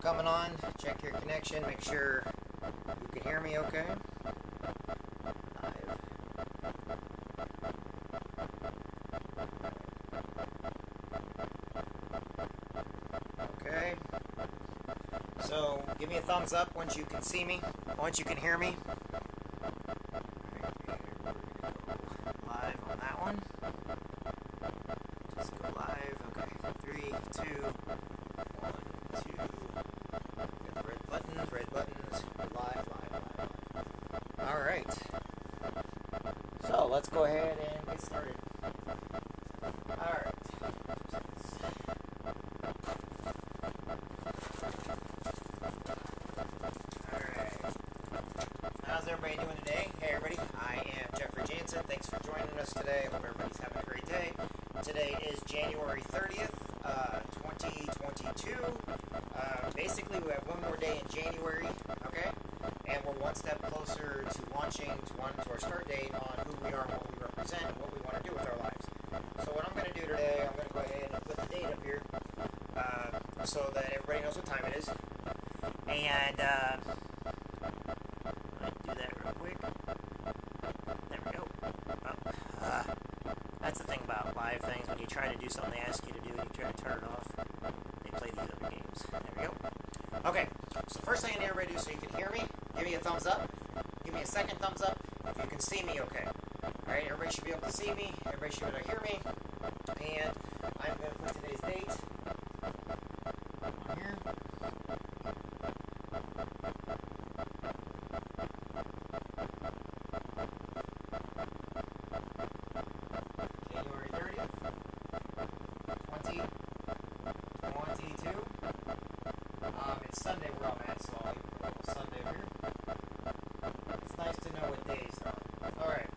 Coming on, check your connection, make sure you can hear me okay. Live. Okay. So, give me a thumbs up once you can see me, once you can hear me. Live on that one. Just go live. Okay. 3, 2, 1, 2. Got the red buttons, live. Alright. So, let's go ahead and get started. Alright. Alright. How's everybody doing today? Hey everybody, I am Jansen. Thanks for joining us today. Hope everybody's having a great day. Today is January 30th, 2022. Basically, we have one more day in January, okay? And we're one step closer to launching to our start date on who we are and what we represent and what we want to do with our lives. So what I'm going to do today, I'm going to go ahead and put the date up here so that everybody knows what time it is. And let's do that real quick. There we go. That's the thing about live things. When you try to do something they ask you to do and you try to turn it off, they play these other games. There we go. Okay, so first thing I need everybody to do so you can hear me, give me a thumbs up. Give me a second thumbs up if you can see me okay. Alright, everybody should be able to see me. Everybody should be able to hear me. And I'm going to put today's date on here. January 30th, 2022. It's Sunday where I'm at, so I'll put a little Sunday here. It's nice to know what days are. Alright.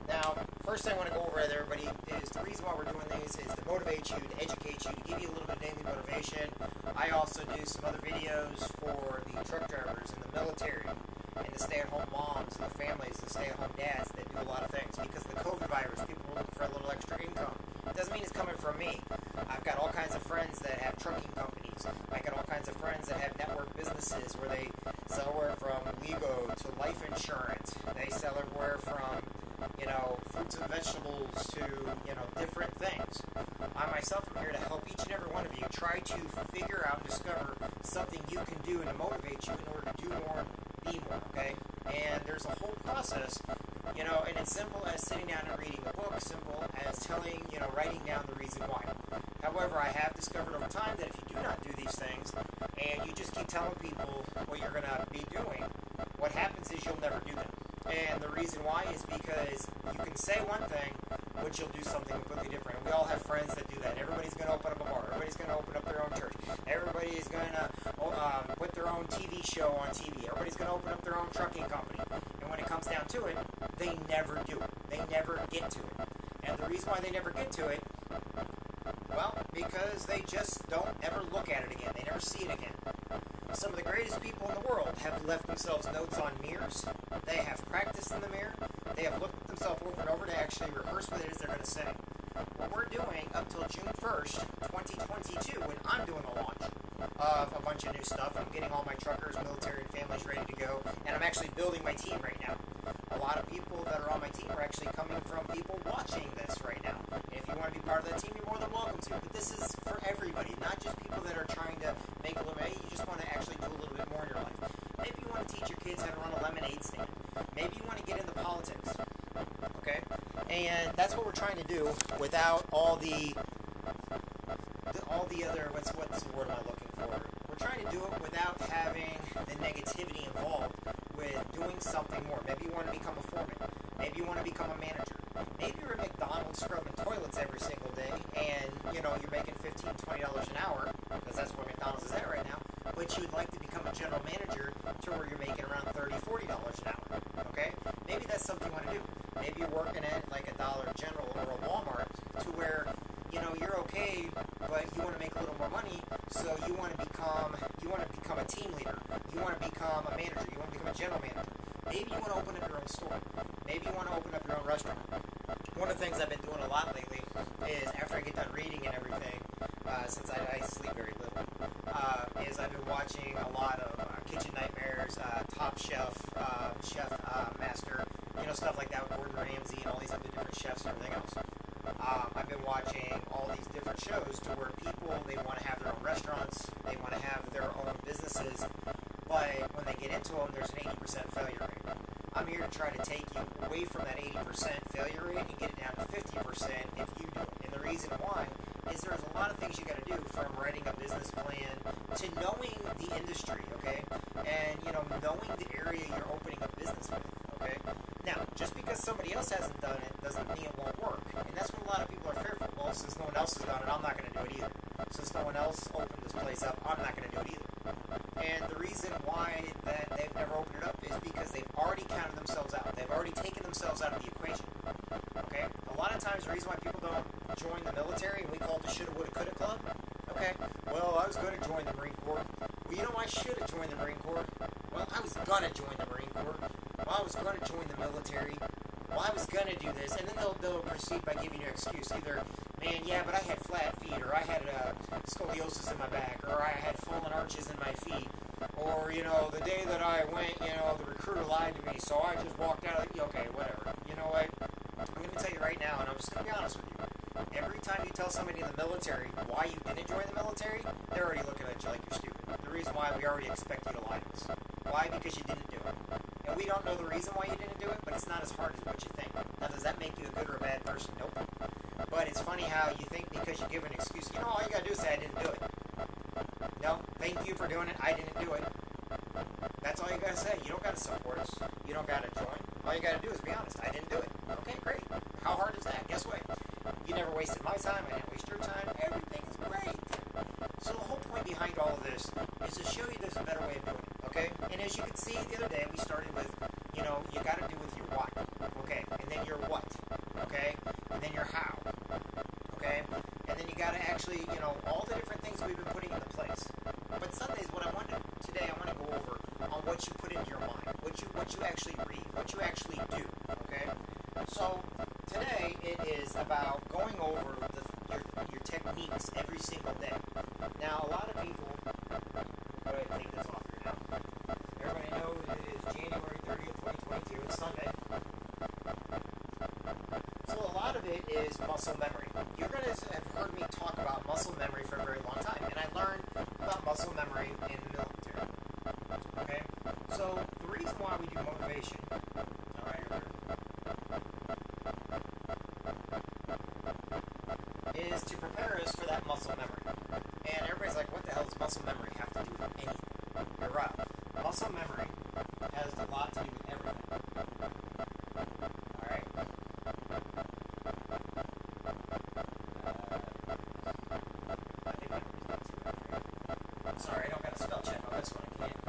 Now, first thing I want to go over with everybody is the reason why we're doing these is to motivate you, to educate you, to give you a little bit of daily motivation. I also do some other videos for the truck drivers and the military and the stay-at-home moms and the families, the stay-at-home dads that do a lot of things. Because of the COVID virus, people are looking for a little extra income. It doesn't mean it's coming from me. I've got all kinds of friends that have trucking companies. I got all kinds of friends that have network businesses where they sell everywhere from Lego to life insurance. They sell everywhere from, fruits and vegetables to, different things. I myself am here to help each and every one of you try to figure out and discover something you can do and to motivate you in order to do more, be more, okay? And there's a whole process, and it's simple as sitting down and reading a book, simple as writing down the reason why. However, I have discovered over time that if you do not do these things, and you just keep telling people what you're going to be doing, what happens is you'll never do them. And the reason why is because you can say one thing, but you'll do something completely different. And we all have friends that do that. Everybody's going to open up a bar. Everybody's going to open up their own church. Everybody's going to put their own TV show on TV. Everybody's going to open up their own trucking company. And when it comes down to it, they never do it. They never get to it. And the reason why they never get to it, well, because they just don't ever look at it again. They never see it again. Some of the greatest people in the world have left themselves notes on mirrors. They have practiced in the mirror. They have looked at themselves over and over to actually rehearse what it is they're going to say. What we're doing up till June 1st, 2022, when I'm doing a launch of a bunch of new stuff. I'm getting all my truckers, military, and families ready to go. And I'm actually building my team right now. A lot of people that are on my team are actually coming from people watching this right now. And if you want to be part of that team, you're more than welcome to. But this is for everybody, not just people that are trying to make a little bit. You just want to actually do a little bit more in your life. Maybe you want to teach your kids how to run a lemonade stand. Maybe you want to get into politics. Okay? And that's what we're trying to do without all the other, what's the word am I looking for? We're trying to do it without having the negativity involved with doing something more. Maybe you want to become a foreman. Maybe you want to become a manager. Maybe you're at McDonald's scrubbing toilets every single day and, you're making $15, $20 an hour, because that's where McDonald's is at right now, but you'd like to become a general manager to where you're making around $30, $40 an hour, okay? Maybe that's something you want to do. Maybe you're working at like a Dollar General or a Walmart to where, you're okay, but you want to make a little more money, so you want to become a team leader. You want to become a manager. You want to become a general manager. Maybe you want to open up your own store. Maybe you want to open up your own restaurant. One of the things I've been doing a lot lately is after I get done reading and everything, since I sleep very little, is I've been watching a lot of Kitchen Nightmares, Top Chef, Chef Master, stuff like that with Gordon Ramsay and all these other different chefs and everything else. I've been watching all these different shows to where people, they want to have their own restaurants, they want to have their own businesses, but when they get into them, there's an 80% failure rate. I'm here to try to take you away from that 80% failure rate and get it down to 50% if you do it. And the reason why is there's a lot of things you got to do, from writing a business plan to knowing the industry, okay? And, knowing the area you're opening a business with, okay? Now, just because somebody else hasn't done it doesn't mean it won't work. And that's what a lot of people are fearful. Well, since no one else has done it, I'm not going to do it either. Since no one else opened this place up, I'm not going to do it either. And the reason why that they've never opened it up is because they've already counted themselves out. They've already taken themselves out of the equation. Okay? A lot of times the reason why people don't join the military, and we call it the shoulda, woulda, coulda club. Okay? Well, I was going to join the Marine Corps. Well, I should have joined the Marine Corps. Well, I was going to join the Marine Corps. Well, I was going to join the military. Well, I was going to do this. And then they'll proceed by giving you an excuse. Either, man, yeah, but I had flat feet, or I had scoliosis in my back, or I had fallen arches in my feet, or, the day that I went, the recruiter lied to me, so I just walked out. Okay, whatever. You know what? I'm going to tell you right now, and I'm just going to be honest with you. Every time you tell somebody in the military why you didn't join the military, they're already looking at you like you're stupid. The reason why, we already expect you to lie to us. Why? Because you didn't do it. And we don't know the reason why you didn't do it, but it's not as hard as what you think. Now, does that make you a good or a bad person? Nope. But it's funny how you think because you give an excuse, all you got to do is say, I didn't do it. No, thank you for doing it. I didn't do it. That's all you got to say. You don't got to support us. You don't got to join. All you got to do is be honest. I didn't do it. Okay, great. How hard is that? Guess what? You never wasted my time. I didn't waste your time. Everything is great. So the whole point behind all of this is to show you there's a better way of doing it. Okay? And as you can see the other day, we started with, you got to do with your why. Okay? And then your what. Okay? And then your how. Okay? And then you got to actually, all the different things we've been putting into place. But Sundays, what I want to go over on what you put into your mind, what you actually read, what you actually do. Okay? So today it is about going over your techniques every single day. Now, a lot of people, go ahead and take this off here now. Everybody knows it is January 30th, 2022. It's Sunday. So a lot of it is muscle memory. You're going to have heard me talk about muscle memory for a very long time, and I learned about muscle memory in the military. Okay? So the reason why we do motivation, all right, is to prepare us for that muscle memory. And everybody's like, what the hell does muscle memory have to do with anything? You're right. Muscle memory has a lot to do with everything. Alright? I think memory's not too bad, right? Sorry, I don't got a spell check on this one. I can't.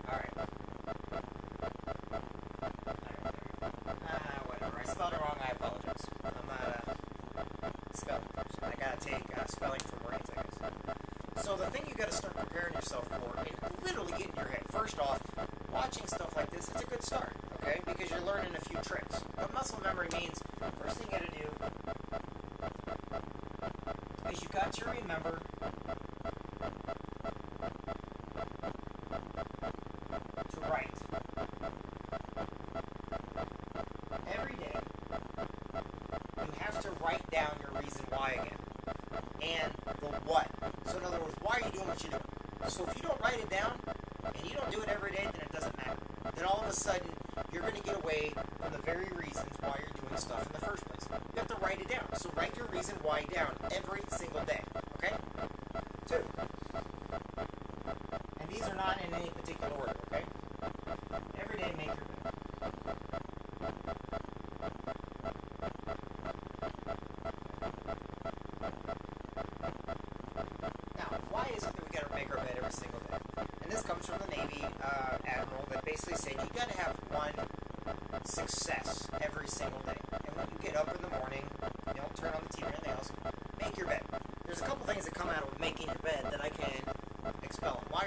Alright. Whatever. I spelled it wrong. I apologize. I'm not a spelling person. I gotta take spelling from Marines, I guess. So the thing you gotta start preparing yourself for, and literally get in your head. First off, watching stuff like this, it's a good start, okay? Because you're learning a few tricks. What muscle memory means, first thing you gotta do is you got to remember to write. Every day, you have to write down your reason why again. And the what. So in other words, why are you doing what you're doing? So if you don't write it down, and you don't do it every day, then it doesn't matter. Then all of a sudden, you're going to get away from the very reasons why you're doing stuff in the first place. You have to write it down. So write your reason why down every single day. Okay? 2. And these are not in any particular order, okay? Every day, make your bed. Now, why is it that we got to make our bed every single day? And this comes from the Navy admiral that basically said you got to have one success every single day. And when you get up in the morning, turn on the TV or anything else, make your bed. There's a couple things that come out of making your bed that I can expel. While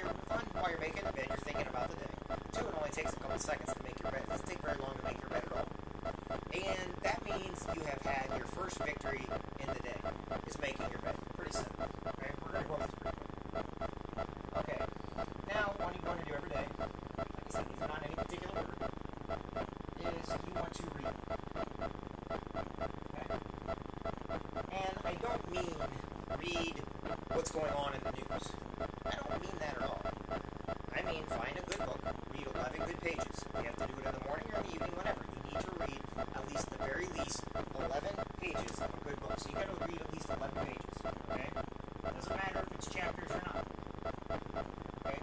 you're making the bed, you're thinking about the day. 2, it only takes a couple seconds to make your bed. It doesn't take very long to make your bed at all. And that means you have had your first victory in the day, is making your bed. Pretty simple. Okay? We're going to go over this pretty quick. read what's going on in the news. I don't mean that at all. I mean, find a good book, read 11 good pages. You have to do it in the morning or in the evening, whenever. You need to read at least, the very least, 11 pages of a good book. So you got to read at least 11 pages, okay? Doesn't matter if it's chapters or not, okay?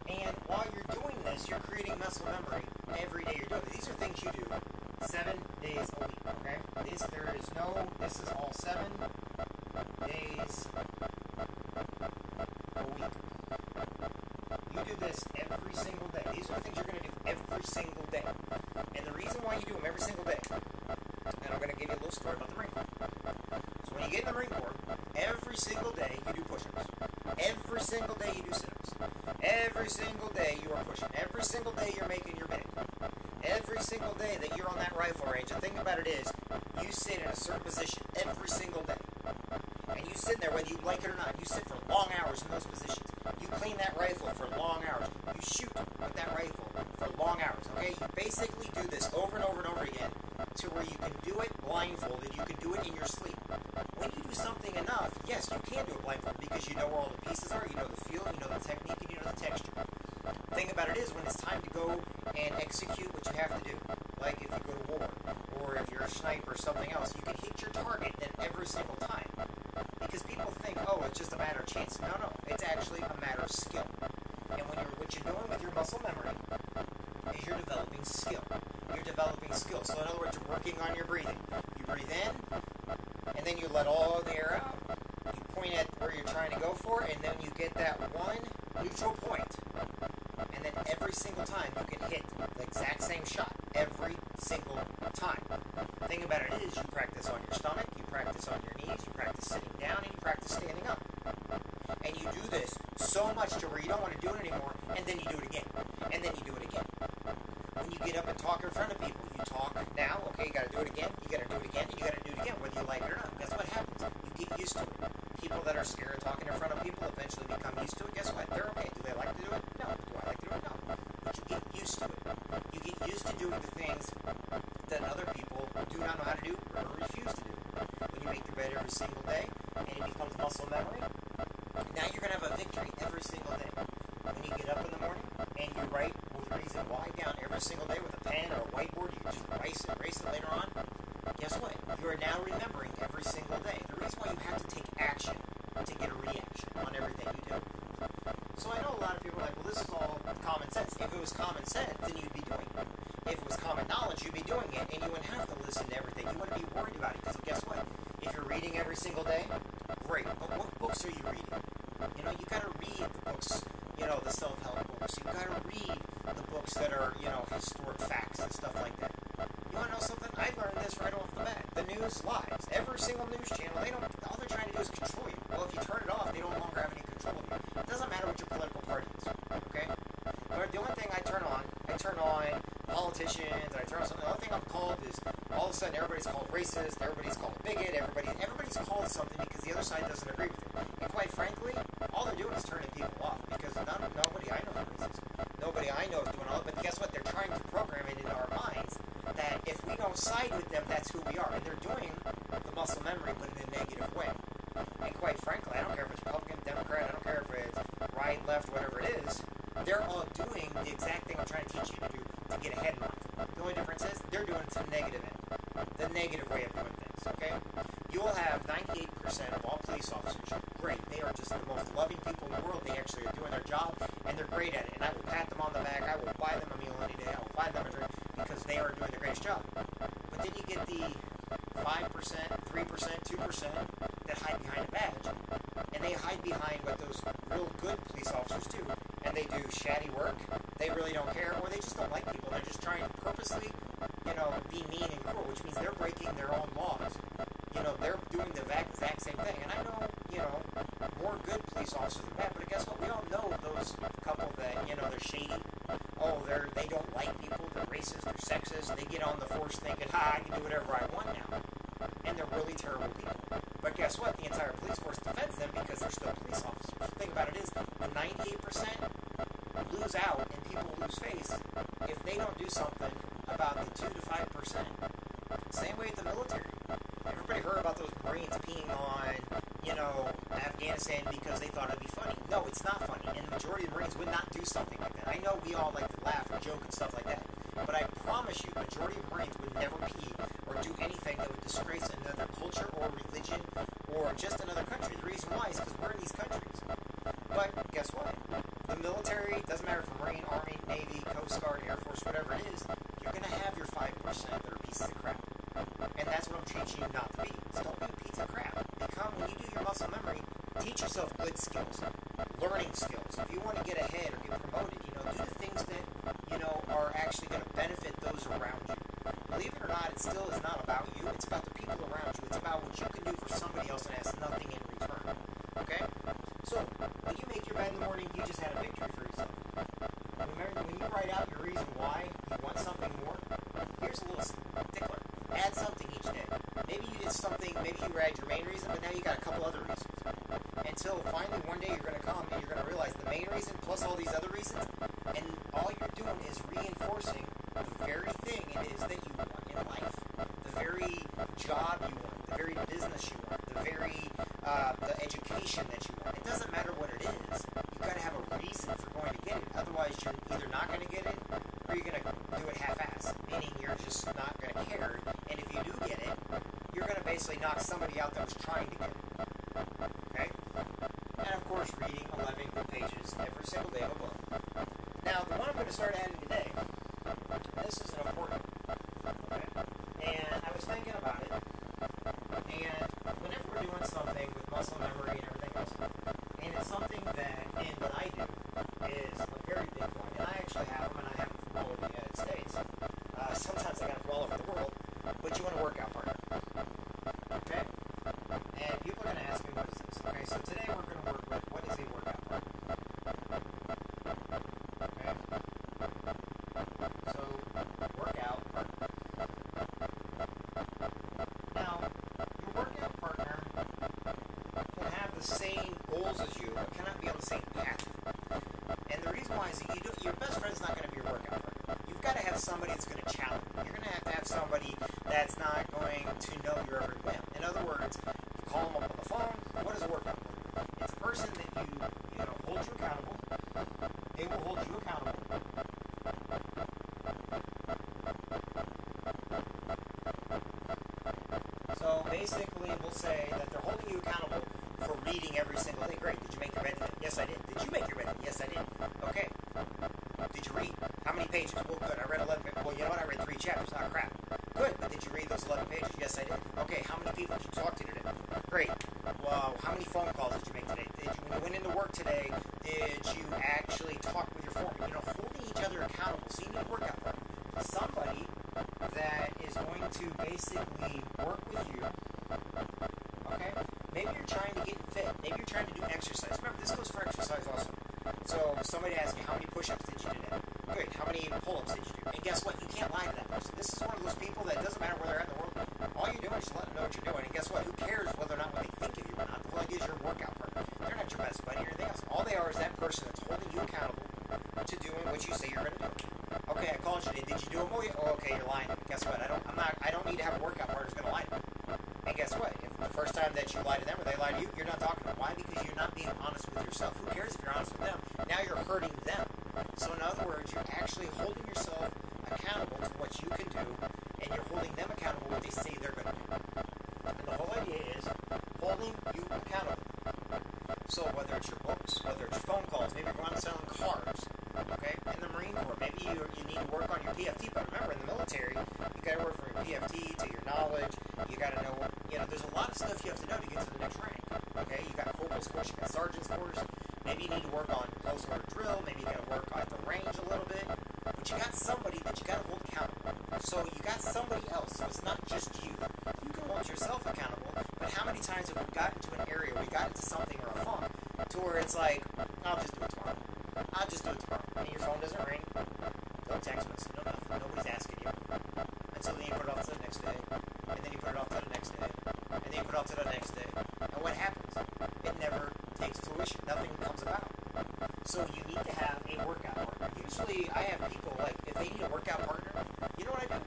And while you're doing this, you're creating muscle memory every day you're doing it. These are things you do 7 days a week, okay? This is all 7 days a week. You do this every single day. These are the things you're going to do every single day. And the reason why you do them every single day, and I'm going to give you a little story about the Marine Corps. So when you get in the Marine Corps, every single day you do push-ups. Every single day you do sit-ups. Every single day you are pushing. Every single day you're making your bed. Every single day that you're on that rifle range, the thing about it is, you sit in a certain position every single day. And you sit there whether you like it or not. You sit for long hours in those positions. You clean that rifle for long hours. You shoot with that rifle for long hours, okay? You basically do this over and over and over again to where you can do it blindfolded. You can do it in your sleep. When you do something enough, yes, you can do it blindfolded because you know where all the pieces are, you know the feel, you know the technique, and you know the texture. The thing about it is, when it's time to go and execute what you have to do, like if you go to war, or if you're a sniper or something else, you can hit your target then every single time. Because people think, oh, it's just a matter of chance. No, it's actually a matter of skill. And what you're doing with your muscle memory is you're developing skill. You're developing skill. So in other words, you're working on your breathing. You breathe in, and then you let all the air out. You point at where you're trying to go for, and then you get that one neutral point. And then every single time you can hit the exact same shot. Every single time. The thing about it is, you practice on your stomach, you practice on your knees, you practice sitting down, and you practice standing up. And you do this so much to where you don't want to do it anymore, and then you do it again. And then you do it again. When you get up and talk in front of people, you talk now, okay, you gotta do it again, you gotta do it again, and you gotta do it again, whether you like it or not. Guess what happens? You get used to it. People that are scared of talking in front of people eventually become used to it. Guess what? They're okay. Do they like to do it? No. Do I like to do it? No. But you get used to it. You get used to doing the things that other people do not know how to do or refuse to do. When you make your bed every single day and it becomes muscle memory, now you're going to have a victory every single day. When you get up in the morning and you write with reason why down every single day with a pen or a whiteboard, you can just erase it later on. Guess what? You are now remembering every single day. The reason why you have to take action to get a reaction on everything you do. So I know a lot of people are like, well, this is all common sense. If it was common sense, then you'd be doing it. If it was common knowledge, you'd be doing it, and you wouldn't have to listen to everything. You wouldn't be worried about it, because guess what? If you're reading every single day, great. But what books are you reading? You know, you got to read the books, you know, the self-help books. You got to read the books that are, you know, historic facts and stuff like that. You want to know something? I learned this right off the bat. The news lies. Every single news channel, all they're trying to do is control you. Well, if you turn it off, they no longer have any control of you. It doesn't matter what your political party is, okay? But the only thing I turn on politicians, I turn on something. The only thing I'm called is, all of a sudden, everybody's called racist, everybody's called bigot, everybody's called something because the other side doesn't agree with it. And quite frankly, all they're doing is turning people off because nobody I know is racist. Nobody I know is doing all that. But guess what? They're trying to program it into our minds that if we don't side with them, that's who we are. And they're doing the muscle memory, but in a negative way. And quite frankly, I don't care if it's Republican, Democrat, I don't care if it's right, left, whatever it is. They're all doing the exact thing I'm trying to teach you to do to get ahead in life. The only difference is they're doing it to the negative end. The negative way of doing things, okay? You will have 98% of all police officers. Great. They are just the most loving people in the world. They actually are doing their job, and they're great at it. And I will pat them on the back. I will buy them a meal any day. I will buy them a drink because they are doing the greatest job. But then you get the 5%, 3%, 2% that hide behind a badge. And they hide behind what those real good police officers do. And they do shoddy work. They really don't care. Or they just don't like people. They're just trying to purposely, you know, be mean and cruel, which means they're breaking their own laws. You know, they're doing the exact same thing. And I know, you know, more good police officers than bad. But guess what? We all know those couple that, you know, they're shady. Oh, they don't like people. They're racist. They're sexist. They get on the force thinking, I can do whatever I want now. And they're really terrible people. But guess what? The entire police force defends them because they're still police officers. The thing about it is, when 98% lose out and people lose face, if they don't do something about the 2 to 5%, same way with the military. Everybody heard about those Marines peeing on, you know, Afghanistan because they thought it'd be funny. No, it's not funny, and the majority of the Marines would not do something like that. I know we all like to laugh and joke and stuff like that, but I promise you, the majority of Marines would never pee or do anything that would disgrace another culture or religion or just another country. The reason why is because we're in these countries. But guess what? The military, doesn't matter if Marine, Army, Navy, Coast Guard, Air Force, whatever it is, you're going to have your 5% that are pieces of crap. And that's what I'm teaching you not to be. So don't be a piece of crap. When you do your muscle memory, teach yourself good skills, learning skills. If you want to get ahead or get promoted, do the things that, are actually going to benefit those around you. Believe it or not, it still is not about you. It's about the people around you. It's about what you can do for somebody else and ask nothing in return. Okay? So, when you make your bed in the morning, you just had a victory for yourself. Remember, when you write out your reason why you want something more, here's a little stickler. Add something each day. Maybe you did something, maybe you add your main reason, but now you got a couple other reasons. Until finally one day you're going to come and you're going to realize the main reason plus all these other reasons, and all you're doing is reinforcing the very thing it is that you want in life. The very job you want, the very business you want, the very the education that you want. It doesn't matter what it is. You've got to have a reason for going to get it. Otherwise, you're either not going to get it or you're going to do it half-assed, meaning you're just not going to care. And if you do get it, you're going to basically knock somebody out that was trying to get it. Okay? And of course, reading 11 good pages every single day of a book. Now, the one I'm going to start adding today, this is an important one. Okay? And I was thinking about it, and whenever we're doing something with muscle memory and everything else, and it's something that, and what I do, is a very big one, and I actually have them, and I have them from all over the United States. Sometimes I got them from all over the world, but you want a workout partner. Okay? And people are going to ask me, what is this? Okay, so today we're going to work with, what is a workout partner? Okay? So, workout partner. Now, your workout partner can have the same goals as you, but cannot be on the same path. And the reason why is that your best friend's not going to be your workout partner. You've got to have somebody that's going to challenge you. You're going to have somebody that's not going to know your every whim. In other words, you call them up on the phone. What is a workout partner? It's a person that you hold you accountable. They will hold you accountable. So basically, we'll say that they're holding you accountable for reading every single day. Great. Did you make your bed today? Yes, I did. Did you make your bed? Yes, I did. Okay. Did you read? How many pages? Well, good. I read 11 pages. Well, you know what? I read 3 chapters. Oh, crap. Good. But did you read those 11 pages? Yes, I did. Okay. How many people did you talk to today? Great. Well, how many phone calls did you make today? When you went into work today, did you actually talk with your foreman? Holding each other accountable. So you need a workout partner. Somebody that is going to basically work with you. Okay? Maybe you're trying to get fit. Maybe you're trying to do exercise. Remember, this goes for exercise also. So somebody asks you, how many push-ups did you do today? Good. How many pull-ups did you do? And guess what? You can't lie to that person. This is one of those people that doesn't matter where they're at in the world. All you're doing is just let them know what you're doing. And guess what? Who cares whether or not what they think of you or not? The whole idea is your workout partner. They're not your best buddy or anything else. All they are is that person that's holding you accountable to doing what you say you're going to do. Okay, I called you today. Did you do them? Oh, okay, you're lying. Guess what? I don't need to have a workout partner who's going to lie to me. And guess what? If the first time that you lie to them or they lie to you, you're not talking to them. Why? Because you're not being honest with yourself. Who cares if you're honest with them? Now you're hurting them. So in other words, you're actually holding yourself accountable to what you can do, and you're holding them accountable to what they say they're going to do. And the whole idea is holding you accountable. So whether it's your books, whether it's your phone calls, maybe you're going out selling cars, okay? In the Marine Corps, maybe you need to work on your PFT, but remember, in the military, you got to work from your PFT to your knowledge. You got to know, there's a lot of stuff you have to know to get to the next rank, okay? You got corporal's course, you got sergeant's course. Maybe you need to work on close order drill. Maybe you got to work at the range a little bit. But you got somebody that you got to hold accountable. So you got somebody else. So it's not just you. You can hold yourself accountable. But how many times have we gotten to an area, we got into something or a funk, to where it's like, I'll just do it tomorrow. I'll just do it tomorrow. And your phone doesn't ring. No text message. No nothing. Nobody's asking you. And so then you put it off to the next day. And then you put it off to the next day. And then you put it off to the next day. And what happens? It never takes fruition. Nothing comes about. So you need to have a workout partner. Usually I have people, like, if they need a workout partner, you know what I do?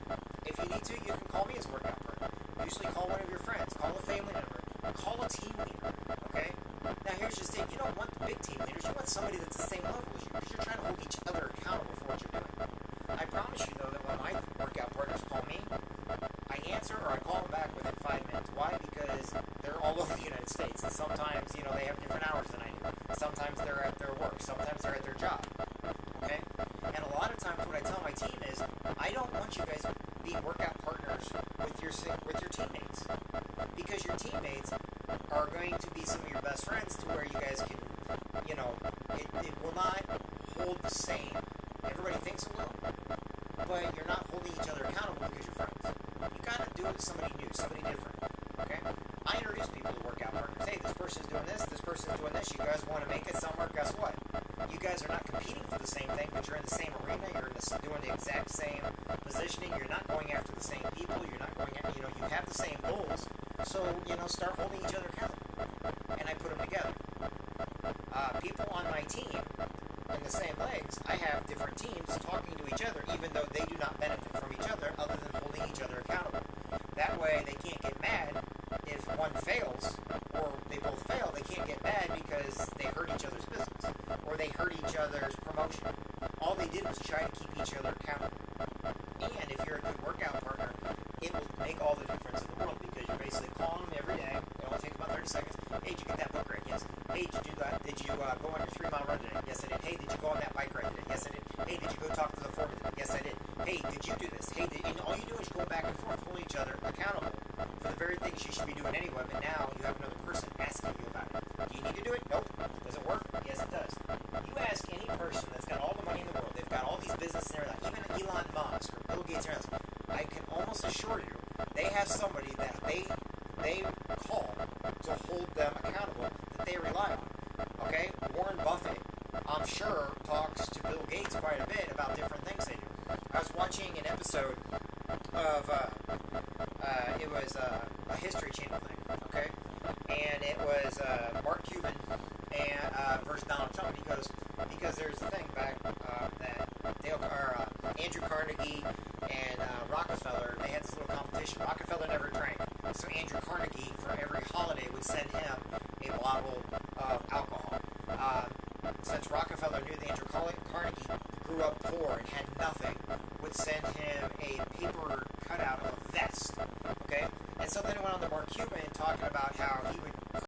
If you need to, you can call me as a workout partner. Usually call one of your friends. Call a family member. Call a team leader. Okay? Now here's just it, you don't want the big team leaders, you want somebody that's the same level as you, because you're trying to hold each other accountable for what you're doing. I promise you though that when my workout partners call me, I answer or I call them back within 5 minutes. Why? Because they're all over the United States, and sometimes, they have different hours than I do. Sometimes they're at their work, sometimes they're at their job. Okay? And a lot of times what I tell my team is, I don't want you guys being workout partners with your teammates. Because your teammates are going to be some of your best friends to where you guys can, it will not hold the same. Everybody thinks it will, but you're not holding each other accountable because you're friends. You gotta do it with somebody new, somebody different. Okay? I introduce people to workout partners. Hey, this person's doing this person's doing this. You guys want to make it somewhere? Guess what? You guys are not competing for the same thing, but you're in the same arena. You're doing the exact same positioning. You're not going after the same people. You're not going after, you have the same goals. So, start holding each other accountable. And I put them together. People on my team, in the same legs, I have different teams talking to each other, even though they do not benefit from each other, other than holding each other accountable. That way, they can't get mad if one fails, or they both fail. They can't get mad because they hurt each other's business, or they hurt each other's promotion. All they did was try to keep each other accountable. And if you're a good workout partner, it will make all the difference in the world, because you're basically calling them every day. It only takes about 30 seconds. Hey, did you get that book read? Yes. Hey, did you do that? Did you go on your 3-mile run today? Yes, I did. Hey, did you go on that bike ride today? Yes, I did. Hey, did you go talk to the foreman today? Yes, I did. Hey, did you do this? Hey, all you do is go back and forth, holding each other accountable for the very things you should be doing anyway, but now you have another person asking you about it. Do you need to do it? Nope. Does it work? Yes, it does. You ask any person that's got all the money in the world, they've got all these businesses and everything, even Elon Musk or Bill Gates or else, I can almost assure you they have somebody that they call to hold them accountable, that they rely on. Okay? Warren Buffett, I'm sure, talks to Bill Gates quite a bit about different things they do. I was watching an episode of, it was a History Channel thing, okay? And it was Mark Cuban and versus Donald Trump. And he goes, because there's a thing back that Andrew Carnegie and Rockefeller, they had this little competition. Rockefeller never drank, so Andrew Carnegie, for every holiday, would send him a bottle of alcohol. Since Rockefeller knew that Andrew Carnegie grew up poor and had nothing, would send him a paper cutout of a vest. Okay? And so then it went on to Mark Cuban talking about how he would